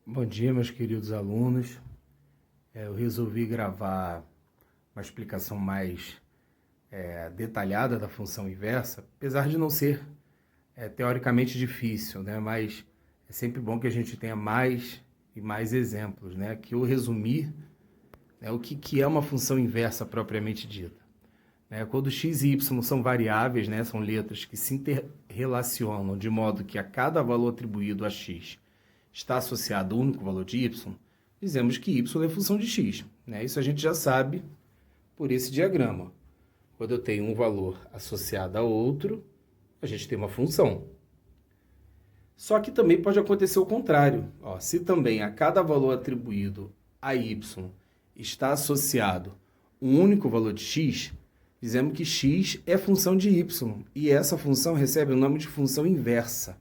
Bom dia, meus queridos alunos. Eu resolvi gravar uma explicação mais detalhada da função inversa, apesar de não ser teoricamente difícil, né? Mas é sempre bom que a gente tenha mais e mais exemplos, né? Que eu resumir, né, o que é uma função inversa propriamente dita. Né? Quando x e y são variáveis, né, são letras que se interrelacionam de modo que a cada valor atribuído a x está associado a um único valor de y, dizemos que y é função de x. Né? Isso a gente já sabe por esse diagrama. Quando eu tenho um valor associado a outro, a gente tem uma função. Só que também pode acontecer o contrário. Ó, se também a cada valor atribuído a y está associado um único valor de x, dizemos que x é função de y, e essa função recebe o nome de função inversa.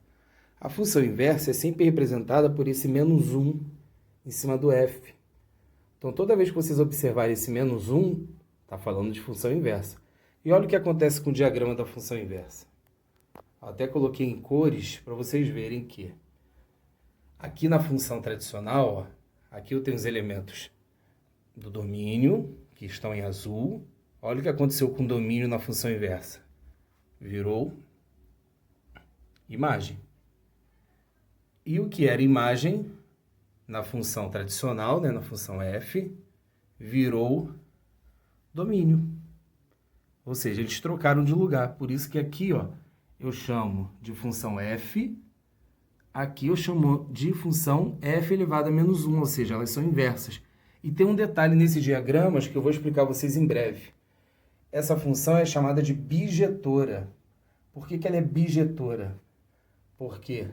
A função inversa é sempre representada por esse menos 1 em cima do f. Então, toda vez que vocês observarem esse menos 1, está falando de função inversa. E olha o que acontece com o diagrama da função inversa. Até coloquei em cores para vocês verem que aqui na função tradicional, ó, aqui eu tenho os elementos do domínio, que estão em azul. Olha o que aconteceu com o domínio na função inversa. Virou imagem. E o que era imagem na função tradicional, né, na função f, virou domínio. Ou seja, eles trocaram de lugar. Por isso que aqui, ó, eu chamo de função f, aqui eu chamo de função f elevado a menos 1, ou seja, elas são inversas. E tem um detalhe nesses diagramas que eu vou explicar a vocês em breve. Essa função é chamada de bijetora. Por que ela é bijetora? Porque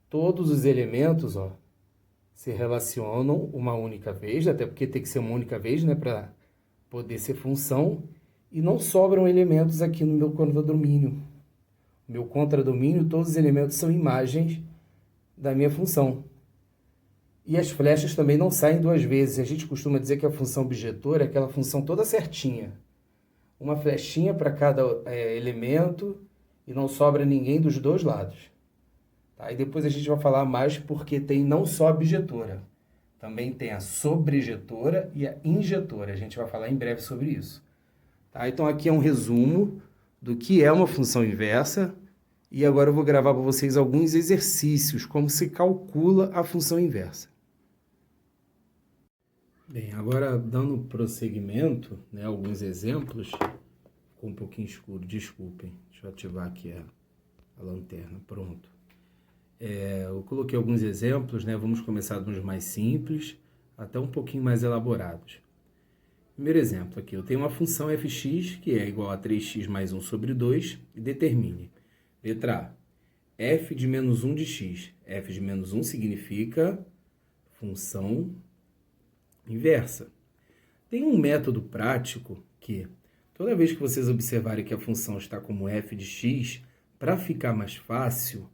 todos os elementos, ó, se relacionam uma única vez, até porque tem que ser uma única vez, né, para poder ser função, e não sobram elementos aqui no meu contradomínio. No meu contradomínio, todos os elementos são imagens da minha função. E as flechas também não saem duas vezes. A gente costuma dizer que a função bijetora é aquela função toda certinha. Uma flechinha para cada elemento e não sobra ninguém dos dois lados. Tá? E depois a gente vai falar mais porque tem não só a bijetora, também tem a sobrejetora e a injetora. A gente vai falar em breve sobre isso. Tá? Então aqui é um resumo do que é uma função inversa e agora eu vou gravar para vocês alguns exercícios, como se calcula a função inversa. Bem, agora dando prosseguimento, né, alguns exemplos, ficou um pouquinho escuro, desculpem, deixa eu ativar aqui a lanterna, pronto. Eu coloquei alguns exemplos, né, vamos começar dos mais simples até um pouquinho mais elaborados. Primeiro exemplo aqui, eu tenho uma função fx que é igual a 3x mais 1 sobre 2 e determine. Letra A, f de menos 1 de x. F de menos 1 significa função inversa. Tem um método prático que, toda vez que vocês observarem que a função está como f de x, para ficar mais fácil,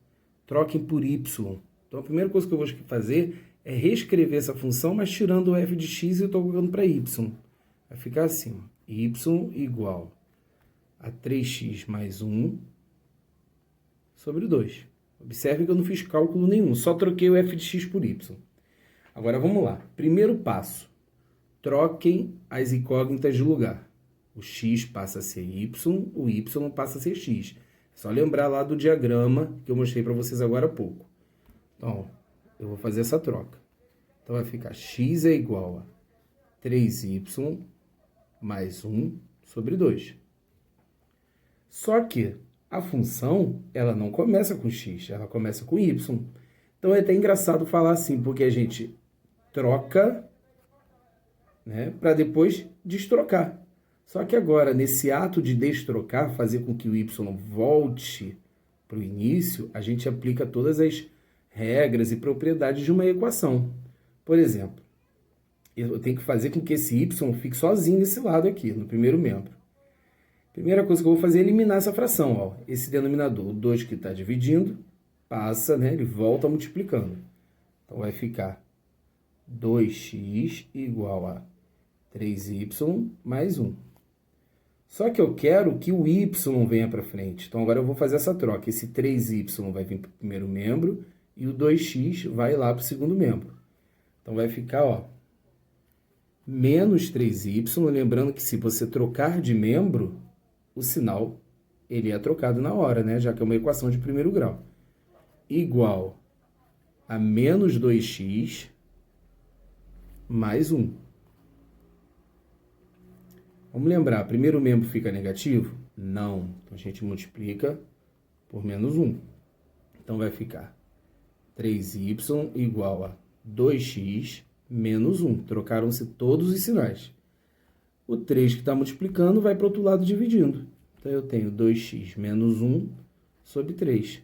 troquem por y. Então, a primeira coisa que eu vou fazer é reescrever essa função, mas tirando o f de x e eu estou colocando para y. Vai ficar assim, ó, y igual a 3x mais 1 sobre 2. Observe que eu não fiz cálculo nenhum, só troquei o f de x por y. Agora, vamos lá. Primeiro passo, troquem as incógnitas de lugar. O x passa a ser y, o y passa a ser x. É só lembrar lá do diagrama que eu mostrei para vocês agora há pouco. Então, ó, eu vou fazer essa troca. Então, vai ficar x é igual a 3y mais 1 sobre 2. Só que a função, ela não começa com x, ela começa com y. Então, é até engraçado falar assim, porque a gente troca, né, para depois destrocar. Só que agora, nesse ato de destrocar, fazer com que o y volte para o início, a gente aplica todas as regras e propriedades de uma equação. Por exemplo, eu tenho que fazer com que esse y fique sozinho nesse lado aqui, no primeiro membro. Primeira coisa que eu vou fazer é eliminar essa fração. Ó. Esse denominador, o 2 que está dividindo, passa, né, ele volta multiplicando. Então, vai ficar 2x igual a 3y mais 1. Só que eu quero que o y venha para frente. Então, agora eu vou fazer essa troca. Esse 3y vai vir para o primeiro membro e o 2x vai lá para o segundo membro. Então, vai ficar, ó, menos 3y, lembrando que se você trocar de membro, o sinal ele é trocado na hora, né? Já que é uma equação de primeiro grau. Igual a menos 2x mais 1. Vamos lembrar, primeiro membro fica negativo? Não. Então, a gente multiplica por menos 1. Então, vai ficar 3y igual a 2x menos 1. Trocaram-se todos os sinais. O 3 que está multiplicando vai para o outro lado dividindo. Então, eu tenho 2x menos 1 sobre 3.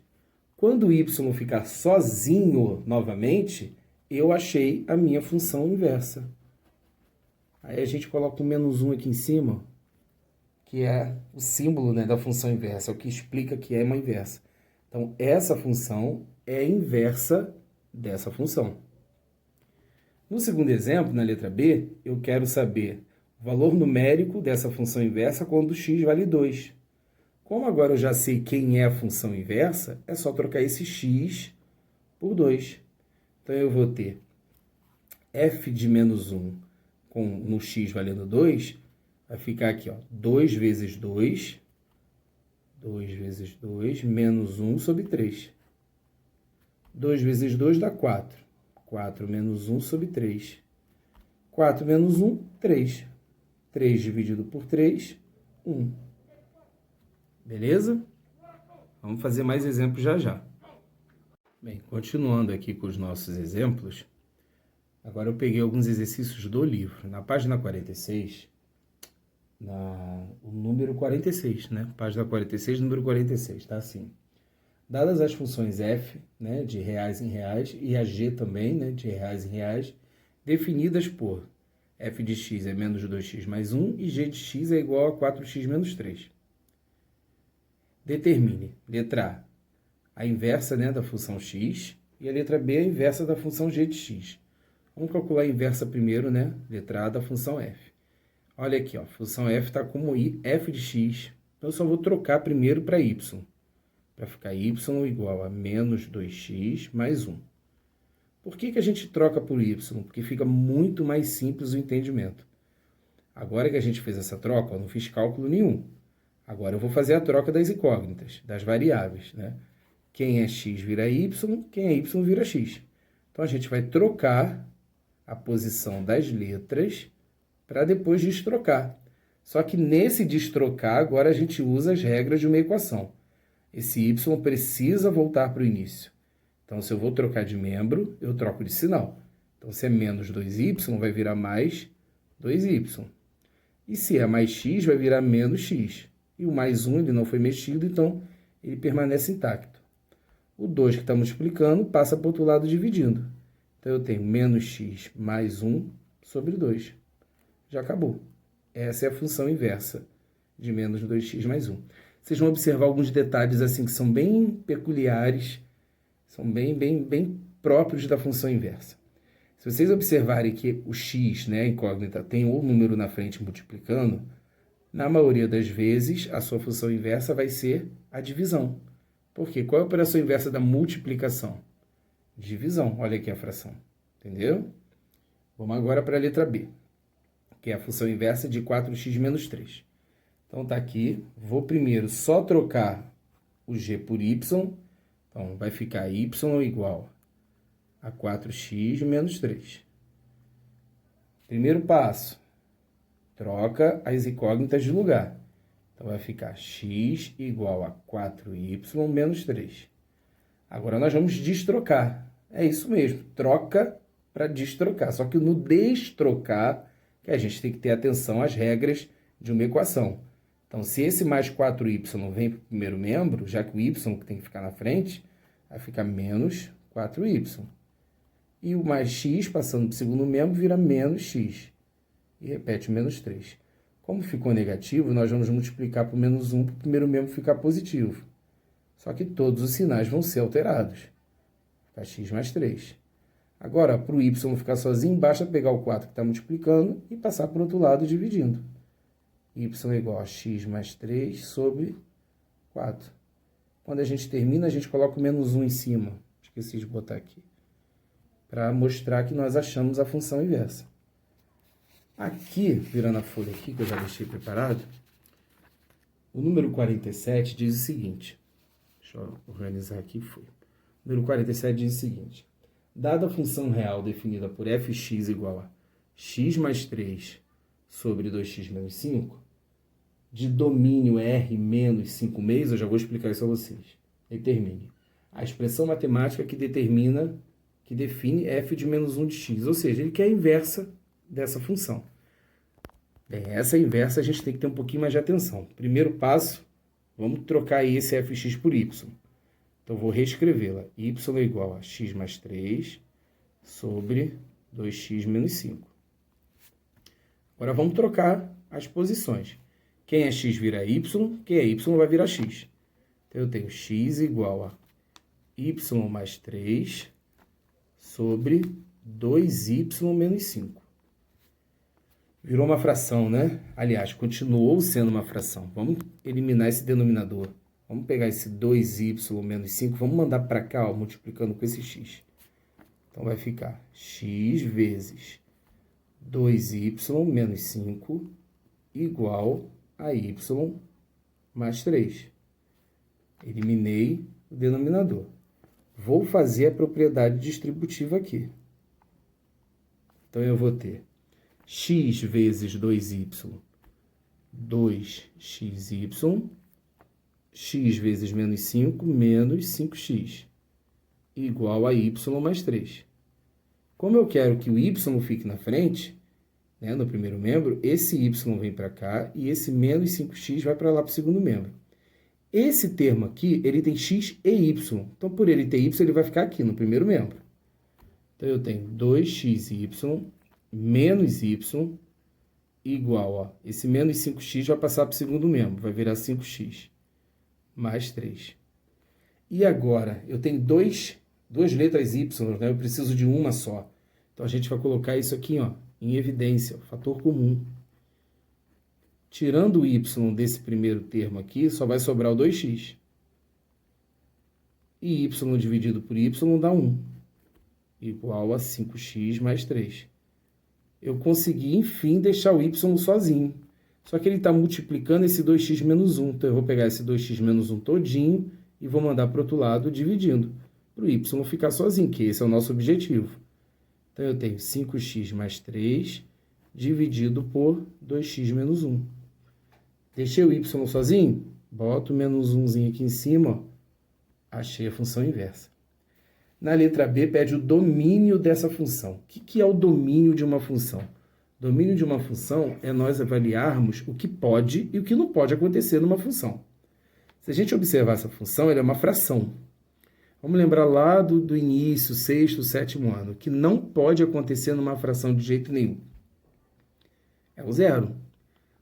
Quando o y ficar sozinho novamente, eu achei a minha função inversa. Aí a gente coloca o menos 1 aqui em cima, que é o símbolo, né, da função inversa, é o que explica que é uma inversa. Então, essa função é inversa dessa função. No segundo exemplo, na letra B, eu quero saber o valor numérico dessa função inversa quando x vale 2. Como agora eu já sei quem é a função inversa, é só trocar esse x por 2. Então, eu vou ter f de menos 1 no x valendo 2, vai ficar aqui, ó, 2 vezes 2, 2 vezes 2, menos 1 sobre 3. 2 vezes 2 dá 4. 4 menos 1 sobre 3. 4 menos 1, 3. 3 dividido por 3, 1. Beleza? Vamos fazer mais exemplos já já. Bem, continuando aqui com os nossos exemplos, agora eu peguei alguns exercícios do livro. Na página 46, o número 46, né? Página 46, número 46, tá assim. Dadas as funções f, né, de reais em reais, e a g também, né, de reais em reais, definidas por f de x é menos 2x mais 1 e g de x é igual a 4x menos 3. Determine, letra A inversa, né, da função x, e a letra B a inversa da função g de x. Vamos calcular a inversa primeiro, né, letra A da função f. Olha aqui, ó, a função f está como f de x, então eu só vou trocar primeiro para y. Para ficar y igual a menos 2x mais 1. Por que a gente troca por y? Porque fica muito mais simples o entendimento. Agora que a gente fez essa troca, eu não fiz cálculo nenhum. Agora eu vou fazer a troca das incógnitas, das variáveis, né? Quem é x vira y, quem é y vira x. Então, a gente vai trocar a posição das letras para depois destrocar. Só que nesse destrocar, agora a gente usa as regras de uma equação. Esse y precisa voltar para o início. Então, se eu vou trocar de membro, eu troco de sinal. Então, se é menos 2y, vai virar mais 2y. E se é mais x, vai virar menos x. E o mais 1 ele não foi mexido, então ele permanece intacto. O 2 que está multiplicando passa para o outro lado dividindo. Então, eu tenho menos x mais 1 sobre 2. Já acabou. Essa é a função inversa de menos 2x mais 1. Vocês vão observar alguns detalhes assim que são bem peculiares, são bem próprios da função inversa. Se vocês observarem que o x, né, a incógnita, tem o número na frente multiplicando, na maioria das vezes a sua função inversa vai ser a divisão. Por quê? Qual é a operação inversa da multiplicação? Divisão. Olha aqui a fração. Entendeu? Vamos agora para a letra B, que é a função inversa de 4x menos 3. Então, tá aqui. Vou primeiro só trocar o g por y. Então, vai ficar y igual a 4x menos 3. Primeiro passo. Troca as incógnitas de lugar. Então, vai ficar x igual a 4y menos 3. Agora, nós vamos destrocar. É isso mesmo. Troca para destrocar. Só que no destrocar, que a gente tem que ter atenção às regras de uma equação. Então, se esse mais 4y vem para o primeiro membro, já que o y que tem que ficar na frente, vai ficar menos 4y. E o mais x, passando para o segundo membro, vira menos x. E repete o menos 3. Como ficou negativo, nós vamos multiplicar por menos 1 para o primeiro membro ficar positivo. Só que todos os sinais vão ser alterados. Fica x mais 3. Agora, para o y ficar sozinho, basta pegar o 4 que está multiplicando e passar para o outro lado dividindo. Y é igual a x mais 3 sobre 4. Quando a gente termina, a gente coloca o menos 1 em cima. Esqueci de botar aqui. para mostrar que nós achamos a função inversa. Aqui, virando a folha aqui, que eu já deixei preparado, o número 47 diz o seguinte, deixa eu organizar aqui, foi. O número 47 diz o seguinte, dada a função real definida por fx igual a x mais 3 sobre 2x menos 5, de domínio R menos 5 meios, eu já vou explicar isso a vocês. Determine a expressão matemática que define f de menos 1 de x, ou seja, ele quer a inversa dessa função. Bem, essa inversa a gente tem que ter um pouquinho mais de atenção. Primeiro passo, vamos trocar aí esse fx por y. Então, vou reescrevê-la. Y é igual a x mais 3 sobre 2x menos 5. Agora, vamos trocar as posições. Quem é x vira y, quem é y vai virar x. Então, eu tenho x igual a y mais 3 sobre 2y menos 5. Virou uma fração, né? Aliás, continuou sendo uma fração. Vamos eliminar esse denominador. Vamos pegar esse 2y menos 5, vamos mandar para cá, ó, multiplicando com esse x. Então, vai ficar x vezes 2y menos 5 igual a y mais 3. Eliminei o denominador. Vou fazer a propriedade distributiva aqui. Então, eu vou ter x vezes 2y, 2xy, x vezes menos 5, menos 5x, igual a y mais 3. Como eu quero que o y fique na frente, né, no primeiro membro, esse y vem para cá e esse menos 5x vai para lá para o segundo membro. Esse termo aqui, ele tem x e y. Então, por ele ter y, ele vai ficar aqui no primeiro membro. Então, eu tenho 2xy menos y igual a... Esse menos 5x vai passar para o segundo membro, vai virar 5x mais 3. E agora, eu tenho duas letras y, né? Eu preciso de uma só. Então, a gente vai colocar isso aqui, ó, em evidência, fator comum. Tirando o y desse primeiro termo aqui, só vai sobrar o 2x. E y dividido por y dá 1, igual a 5x mais 3. Eu consegui, enfim, deixar o y sozinho. Só que ele está multiplicando esse 2x menos 1. Então, eu vou pegar esse 2x menos 1 todinho e vou mandar para o outro lado dividindo. Para o y ficar sozinho, que esse é o nosso objetivo. Então, eu tenho 5x mais 3 dividido por 2x menos 1. Deixei o y sozinho? Boto o menos 1zinho aqui em cima. Ó. Achei a função inversa. Na letra B, pede o domínio dessa função. O que é o domínio de uma função? Domínio de uma função é nós avaliarmos o que pode e o que não pode acontecer numa função. Se a gente observar essa função, ela é uma fração. Vamos lembrar lá do início, sexto, sétimo ano, que não pode acontecer numa fração de jeito nenhum. É o zero.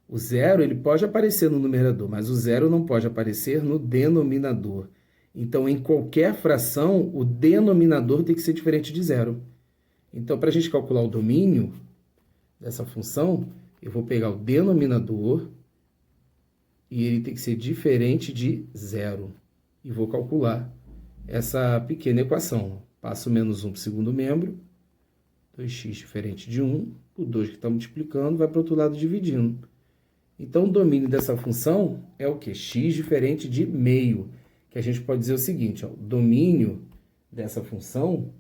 O zero ele pode aparecer no numerador, mas o zero não pode aparecer no denominador. Então, em qualquer fração, o denominador tem que ser diferente de zero. Então, para a gente calcular o domínio dessa função, eu vou pegar o denominador e ele tem que ser diferente de zero. E vou calcular essa pequena equação. Passo menos 1 para o segundo membro, 2x diferente de 1, o 2 que está multiplicando vai para o outro lado dividindo. Então, o domínio dessa função é o quê? X diferente de meio. Que a gente pode dizer o seguinte, ó, o domínio dessa função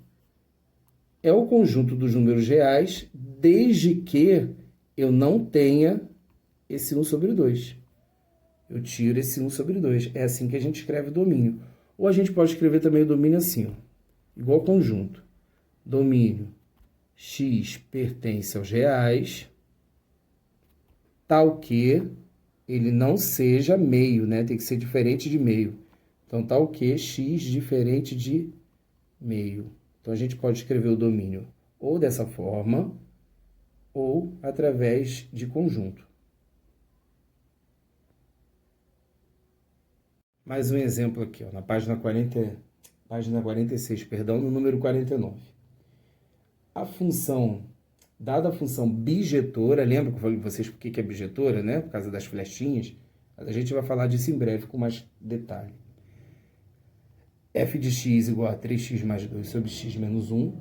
é o conjunto dos números reais, desde que eu não tenha esse 1 sobre 2. Eu tiro esse 1 sobre 2. É assim que a gente escreve o domínio. Ou a gente pode escrever também o domínio assim, ó, igual conjunto. Domínio x pertence aos reais, tal que ele não seja meio, né? Tem que ser diferente de meio. Então, tal que x diferente de meio. Então, a gente pode escrever o domínio ou dessa forma, ou através de conjunto. Mais um exemplo aqui, ó, na página 46, perdão, no número 49. Dada a função bijetora, lembra que eu falei para vocês por que é bijetora, né? Por causa das flechinhas. Mas a gente vai falar disso em breve com mais detalhe. F de x igual a 3x mais 2 sobre x menos 1.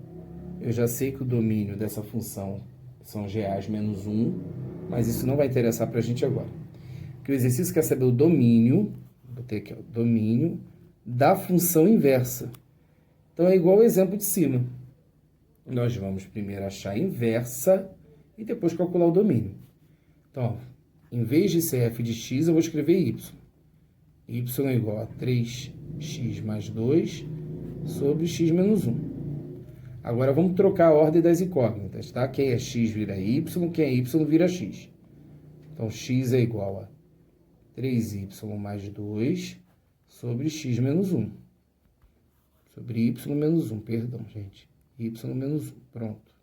eu já sei que o domínio dessa função são os reais menos 1, mas isso não vai interessar para a gente agora. Porque o exercício quer saber o domínio, botei aqui, ó, domínio da função inversa. Então, é igual ao exemplo de cima. Nós vamos primeiro achar a inversa e depois calcular o domínio. Então, ó, em vez de ser f de x, eu vou escrever y. Y é igual a 3x mais 2 sobre x menos 1. Agora, vamos trocar a ordem das incógnitas, tá? Quem é x vira y, quem é y vira x. Então, x é igual a 3y mais 2 sobre x menos 1. Sobre y menos 1, perdão, gente. Y menos 1, pronto.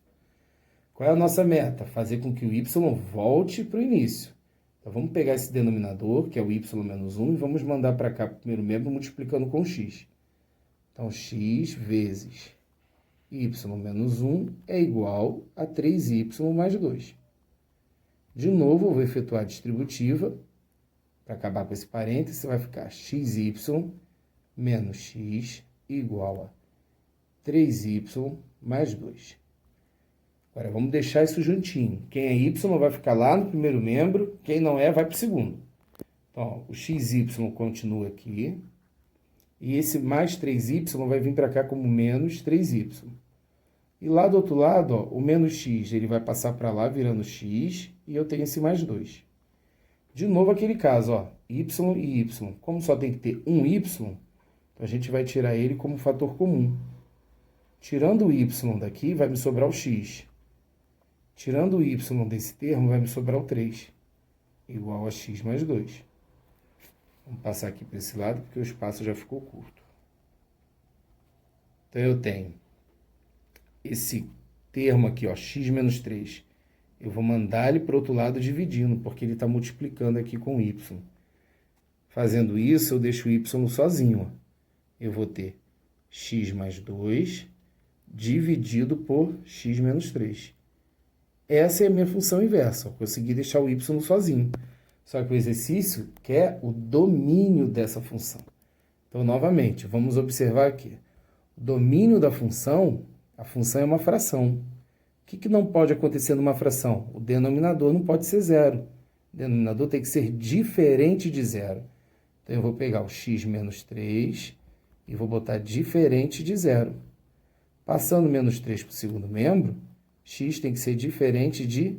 Qual é a nossa meta? Fazer com que o y volte para o início. Então, vamos pegar esse denominador, que é o y menos 1, e vamos mandar para cá para o primeiro membro multiplicando com x. Então, x vezes y menos 1 é igual a 3y mais 2. De novo, eu vou efetuar a distributiva. Para acabar com esse parênteses, vai ficar xy menos x igual a 3y mais 2. Agora, vamos deixar isso juntinho. Quem é y vai ficar lá no primeiro membro, quem não é, vai para o segundo. Então, ó, o xy continua aqui. E esse mais 3y vai vir para cá como menos 3y. E lá do outro lado, ó, o menos x, ele vai passar para lá virando x, e eu tenho esse mais 2. De novo aquele caso, ó, y e y. Como só tem que ter um y, então a gente vai tirar ele como fator comum. Tirando o y daqui, vai me sobrar o x. Tirando o y desse termo, vai me sobrar o 3, igual a x mais 2. Vamos passar aqui para esse lado, porque o espaço já ficou curto. Então, eu tenho esse termo aqui, ó, x menos 3. Eu vou mandar ele para o outro lado dividindo, porque ele está multiplicando aqui com y. Fazendo isso, eu deixo o y sozinho. Ó. Eu vou ter x mais 2 dividido por x menos 3. Essa é a minha função inversa. Eu consegui deixar o y sozinho. Só que o exercício quer o domínio dessa função. Então, novamente, vamos observar aqui. O domínio da função, a função é uma fração. O que não pode acontecer numa fração? O denominador não pode ser zero. O denominador tem que ser diferente de zero. Então, eu vou pegar o x menos 3 e vou botar diferente de zero. Passando menos 3 para o segundo membro, x tem que ser diferente de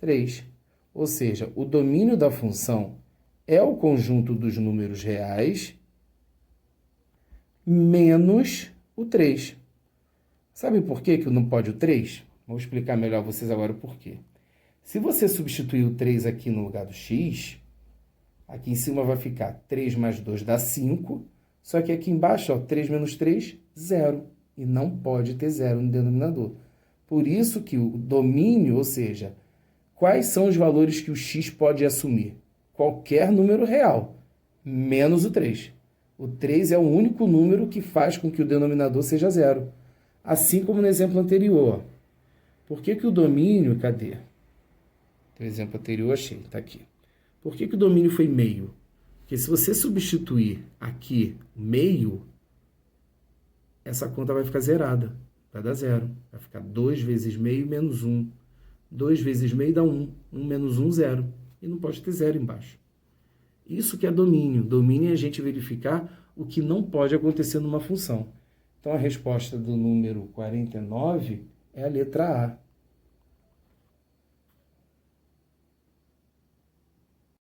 3. Ou seja, o domínio da função é o conjunto dos números reais menos o 3. Sabe por que não pode o 3? Vou explicar melhor a vocês agora o porquê. Se você substituir o 3 aqui no lugar do x, aqui em cima vai ficar 3 mais 2 dá 5, só que aqui embaixo, ó, 3 menos 3, 0. E não pode ter 0 no denominador. Por isso que o domínio, ou seja, quais são os valores que o x pode assumir? Qualquer número real, menos o 3. O 3 é o único número que faz com que o denominador seja 0. Assim como no exemplo anterior. Por que o domínio... Cadê? O exemplo anterior achei, está aqui. Por que o domínio foi meio? Porque se você substituir aqui meio, essa conta vai ficar zerada. Vai dar 0. Vai ficar 2 vezes meio menos 1. 2 vezes meio dá 1. 1 menos 1, 0. E não pode ter 0 embaixo. Isso que é domínio. Domínio é a gente verificar o que não pode acontecer numa função. Então, a resposta do número 49 é a letra A.